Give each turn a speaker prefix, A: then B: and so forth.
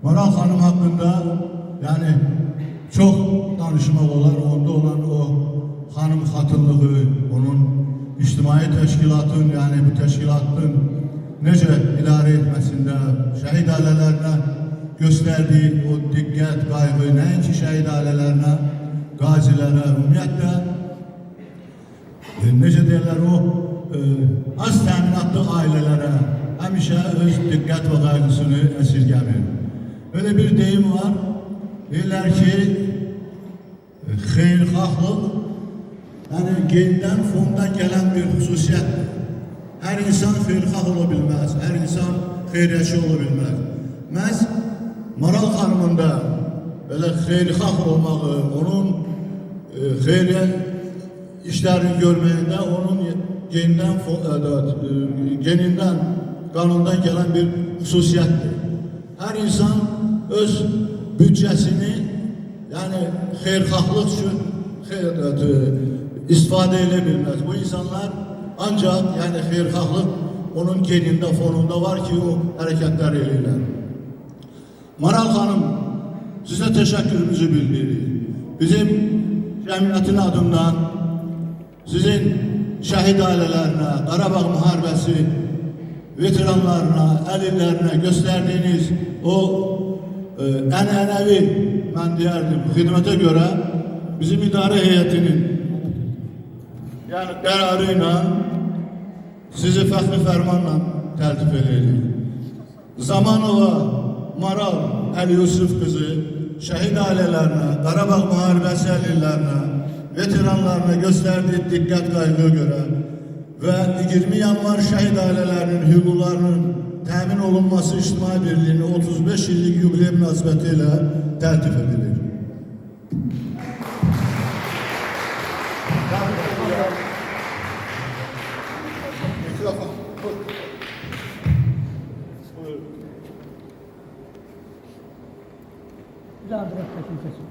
A: Maral Hanım hakkında yani çok danışmaq olar. Onda olan o hanım xatırlığı, onun ictimai təşkilatın, yani bu təşkilatın necə idarə etməsində, şəhid ailələrinə göstərdiyi o diqqət, qayğı, nəinki şəhid ailələrinə, qazilərə, ümumiyyətlə necə deyirlər, o az təminatlı ailələrə həmişə öz diqqət və qayğısını əsirgəmir. Öyle bir deyim var, deyirlər ki, xeyirxahlıq yani genden, fondan gelen bir hususiyettir. Her insan xeyirxah ola bilməz, her insan xeyriyyətçi ola bilməz. Məhz Maral xanımın da böyle xeyirxah olmağı, onun xeyriyyə işlerini görməyində, onun geninden, kanundan gelen bir hususiyettir. Her insan öz bütçesini yani xeyirxahlıq üçün istifadə edə bilməz. Bu insanlar ancak yani xeyirxahlıq onun genində, fonunda var ki o hərəkətlər eləyirlər. Maral xanım, sizə təşəkkürümüzü bildiririk. Bizim cəmiyyətin adından sizin şəhid ailələrinə, Qarabağ müharibəsi veteranlarına, əlillərinə göstərdiyiniz o ənənəvi, mən deyərdim, xidmətə görə bizim idarə heyətinin yani qərarıyla sizi fəxri fərmanla təltif edirik. Zamanova Maral Əli Yusuf qızı şəhid ailələrinə, Qarabağ müharibəsi əlillərinə, veteranlarına göstərdiyi diqqət qayğıya görə və 20 yanvar şəhid ailələrinin hüquqlarının təmin olunması İctimai Birliyinin 35 illik yubiley münasibəti ilə təltif edilir.
B: Bir daha bırak, kesin kesin.